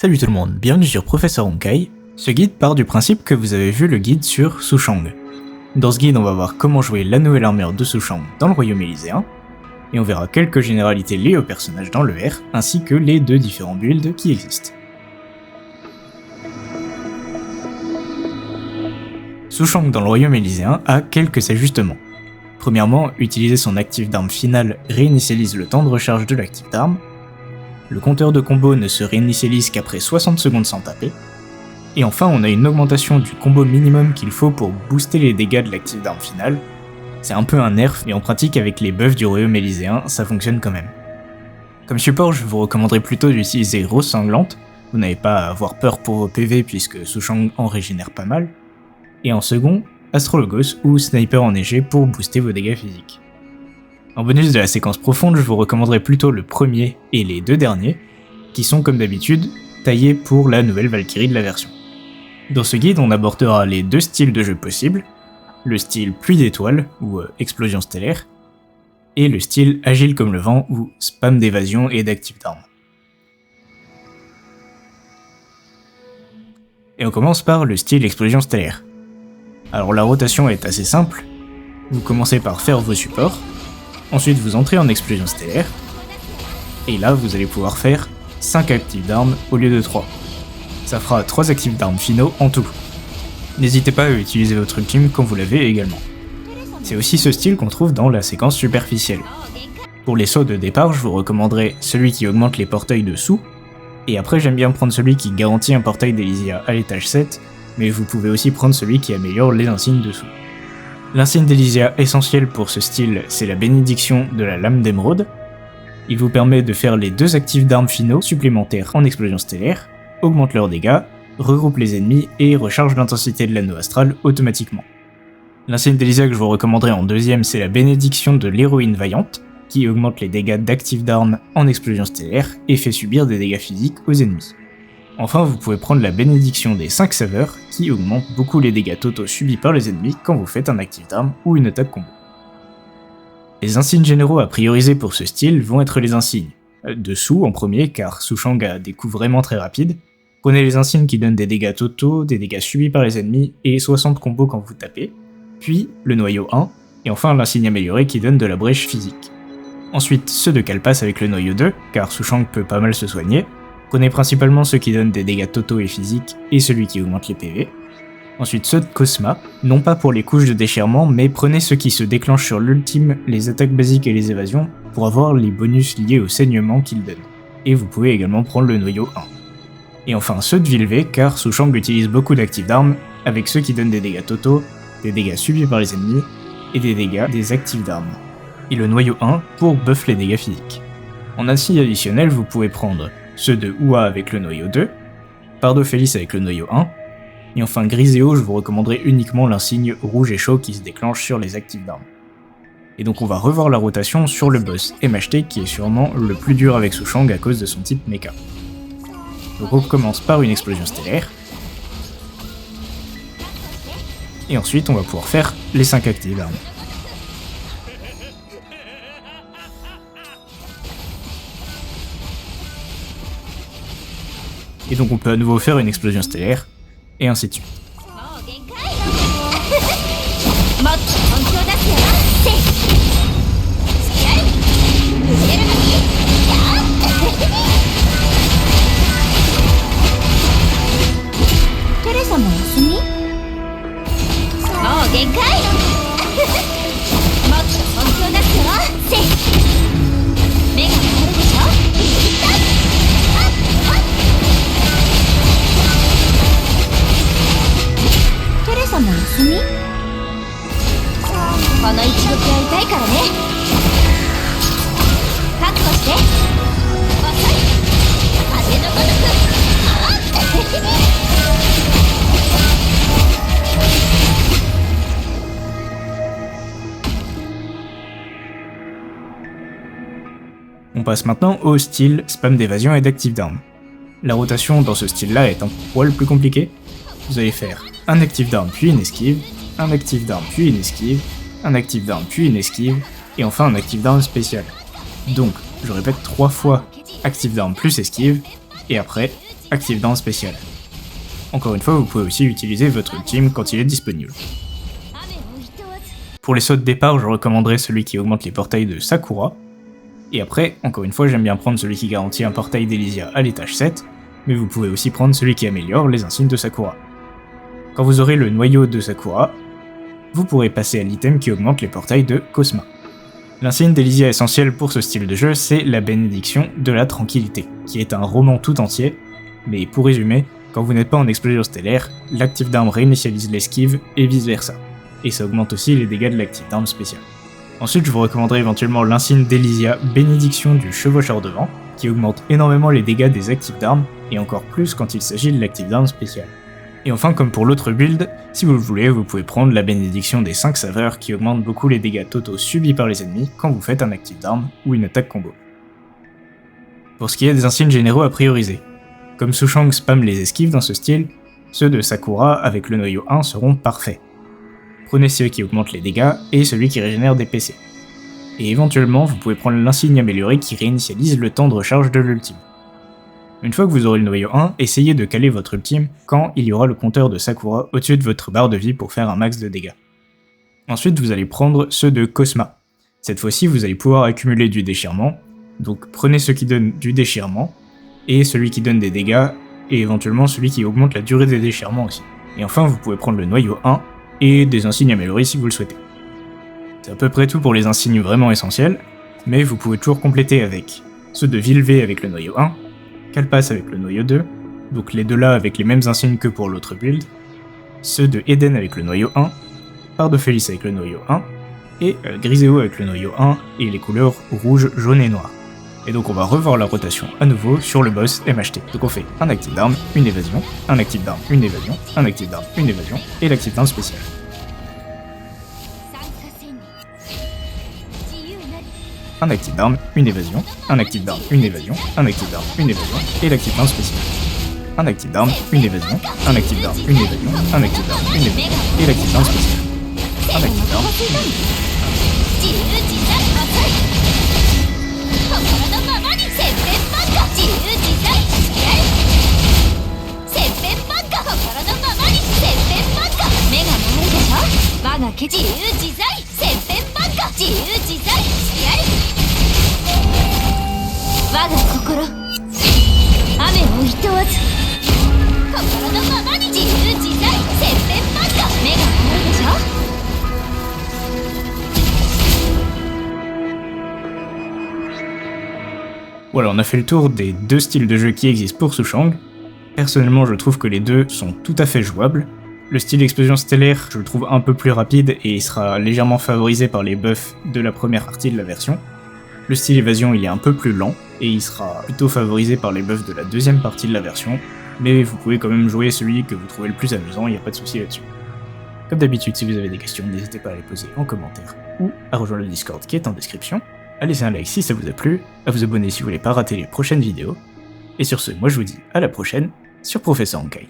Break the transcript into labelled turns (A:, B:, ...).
A: Salut tout le monde, bienvenue sur Professeur Honkai. Ce guide part du principe que vous avez vu le guide sur Sushang. Dans ce guide, on va voir comment jouer la nouvelle armure de Sushang dans le royaume élyséen, et on verra quelques généralités liées au personnage dans le R, ainsi que les deux différents builds qui existent. Sushang dans le royaume élyséen a quelques ajustements. Premièrement, utiliser son actif d'arme finale réinitialise le temps de recharge de l'actif d'arme. Le compteur de combo ne se réinitialise qu'après 60 secondes sans taper. Et enfin, on a une augmentation du combo minimum qu'il faut pour booster les dégâts de l'actif d'arme finale. C'est un peu un nerf, mais en pratique avec les buffs du royaume élyséen, ça fonctionne quand même. Comme support, je vous recommanderais plutôt d'utiliser Rose Sanglante, vous n'avez pas à avoir peur pour vos PV puisque Sushang en régénère pas mal. Et en second, Astrologos ou Sniper enneigé pour booster vos dégâts physiques. En bonus de la séquence profonde, je vous recommanderais plutôt le premier et les deux derniers, qui sont comme d'habitude taillés pour la nouvelle Valkyrie de la version. Dans ce guide, on abordera les deux styles de jeu possibles, le style pluie d'étoiles ou explosion stellaire, et le style agile comme le vent ou spam d'évasion et d'actif d'armes. Et on commence par le style explosion stellaire. Alors la rotation est assez simple, vous commencez par faire vos supports, ensuite vous entrez en explosion stellaire, et là vous allez pouvoir faire 5 actifs d'armes au lieu de 3. Ça fera 3 actifs d'armes finaux en tout. N'hésitez pas à utiliser votre ultime quand vous l'avez également. C'est aussi ce style qu'on trouve dans la séquence superficielle. Pour les sauts de départ, je vous recommanderais celui qui augmente les portails dessous, et après j'aime bien prendre celui qui garantit un portail d'Elysia à l'étage 7, mais vous pouvez aussi prendre celui qui améliore les insignes dessous. L'insigne d'Elysia essentiel pour ce style, c'est la bénédiction de la lame d'émeraude. Il vous permet de faire les 2 actifs d'armes finaux supplémentaires en explosion stellaire, augmente leurs dégâts, regroupe les ennemis et recharge l'intensité de l'anneau astral automatiquement. L'insigne d'Elysia que je vous recommanderais en deuxième, c'est la bénédiction de l'héroïne vaillante, qui augmente les dégâts d'actifs d'armes en explosion stellaire et fait subir des dégâts physiques aux ennemis. Enfin, vous pouvez prendre la bénédiction des 5 saveurs, qui augmente beaucoup les dégâts totaux subis par les ennemis quand vous faites un actif d'arme ou une attaque combo. Les insignes généraux à prioriser pour ce style vont être les insignes. Dessous en premier, car Sushang a des coups vraiment très rapides. Prenez les insignes qui donnent des dégâts totaux, des dégâts subis par les ennemis et 60 combos quand vous tapez. Puis le noyau 1, et enfin l'insigne amélioré qui donne de la brèche physique. Ensuite ceux de Kalpas avec le noyau 2, car Sushang peut pas mal se soigner. Prenez principalement ceux qui donnent des dégâts totaux et physiques et celui qui augmente les PV. Ensuite ceux de Cosma, non pas pour les couches de déchirement, mais prenez ceux qui se déclenchent sur l'ultime, les attaques basiques et les évasions, pour avoir les bonus liés au saignement qu'ils donnent. Et vous pouvez également prendre le noyau 1. Et enfin ceux de Vilvé, car Sushang utilise beaucoup d'actifs d'armes, avec ceux qui donnent des dégâts totaux, des dégâts subis par les ennemis, et des dégâts des actifs d'armes. Et le noyau 1 pour buff les dégâts physiques. En insigne additionnel, vous pouvez prendre ceux de Ua avec le noyau 2, Pardophélis avec le noyau 1, et enfin Griséo, je vous recommanderais uniquement l'insigne rouge et chaud qui se déclenche sur les actifs d'armes. Et donc on va revoir la rotation sur le boss MHT qui est sûrement le plus dur avec Sushang à cause de son type mecha. Donc on commence par une explosion stellaire, et ensuite on va pouvoir faire les 5 actifs d'armes. Et donc on peut à nouveau faire une explosion stellaire, et ainsi de suite. On passe maintenant au style spam d'évasion et d'actif d'armes. La rotation dans ce style-là est un poil plus compliquée. Vous allez faire un actif d'arme puis une esquive, un actif d'arme puis une esquive, un actif d'arme puis une esquive, et enfin un actif d'arme spécial. Donc, je répète 3 fois actif d'arme plus esquive, et après, Active Down spécial. Encore une fois, vous pouvez aussi utiliser votre ultime quand il est disponible. Pour les sauts de départ, je recommanderais celui qui augmente les portails de Sakura. Et après, encore une fois, j'aime bien prendre celui qui garantit un portail d'Elysia à l'étage 7, mais vous pouvez aussi prendre celui qui améliore les insignes de Sakura. Quand vous aurez le noyau de Sakura, vous pourrez passer à l'item qui augmente les portails de Cosma. L'insigne d'Elysia essentiel pour ce style de jeu, c'est la bénédiction de la tranquillité, qui est un roman tout entier, mais pour résumer, quand vous n'êtes pas en explosion stellaire, l'active d'arme réinitialise l'esquive et vice versa, et ça augmente aussi les dégâts de l'active d'arme spécial. Ensuite, je vous recommanderais éventuellement l'insigne d'Elysia bénédiction du chevaucheur de vent, qui augmente énormément les dégâts des actifs d'armes, et encore plus quand il s'agit de l'active d'arme spécial. Et enfin, comme pour l'autre build, si vous le voulez, vous pouvez prendre la bénédiction des 5 saveurs qui augmente beaucoup les dégâts totaux subis par les ennemis quand vous faites un active d'arme ou une attaque combo. Pour ce qui est des insignes généraux à prioriser, comme Sushang spam les esquives dans ce style, ceux de Sakura avec le noyau 1 seront parfaits. Prenez ceux qui augmentent les dégâts et celui qui régénère des PC. Et éventuellement, vous pouvez prendre l'insigne améliorée qui réinitialise le temps de recharge de l'ultime. Une fois que vous aurez le noyau 1, essayez de caler votre ultime quand il y aura le compteur de Sakura au-dessus de votre barre de vie pour faire un max de dégâts. Ensuite, vous allez prendre ceux de Cosma. Cette fois-ci, vous allez pouvoir accumuler du déchirement, donc prenez ceux qui donnent du déchirement, et celui qui donne des dégâts, et éventuellement celui qui augmente la durée des déchirements aussi. Et enfin, vous pouvez prendre le noyau 1, et des insignes améliorés si vous le souhaitez. C'est à peu près tout pour les insignes vraiment essentiels, mais vous pouvez toujours compléter avec ceux de Vilvé avec le noyau 1, Kalpas avec le noyau 2, donc les deux là avec les mêmes insignes que pour l'autre build, ceux de Eden avec le noyau 1, Pardophélis avec le noyau 1, et Griseo avec le noyau 1 et les couleurs rouge, jaune et noir. Et donc on va revoir la rotation à nouveau sur le boss MHT. Donc on fait un active d'arme, une évasion, un active d'arme, une évasion, un active d'arme, une évasion, et l'active d'arme spécial. Un active d'arme, une évasion, un active d'arme, une évasion, un active d'arme, une évasion, et l'active d'arme spécial. Un active d'arme, une évasion, un active d'arme, une évasion, un active d'arme, une évasion, et l'active d'arme spécial. Un active d'arme, Voilà, on a fait le tour des deux styles de jeu qui existent pour Sushang. Personnellement, je trouve que les deux sont tout à fait jouables. Le style explosion stellaire, je le trouve un peu plus rapide et il sera légèrement favorisé par les buffs de la première partie de la version. Le style évasion, il est un peu plus lent et il sera plutôt favorisé par les buffs de la deuxième partie de la version, mais vous pouvez quand même jouer celui que vous trouvez le plus amusant, il n'y a pas de souci là-dessus. Comme d'habitude, si vous avez des questions, n'hésitez pas à les poser en commentaire ou à rejoindre le Discord qui est en description. À laisser un like si ça vous a plu, à vous abonner si vous voulez pas rater les prochaines vidéos. Et sur ce, moi je vous dis à la prochaine sur Professeur Honkai.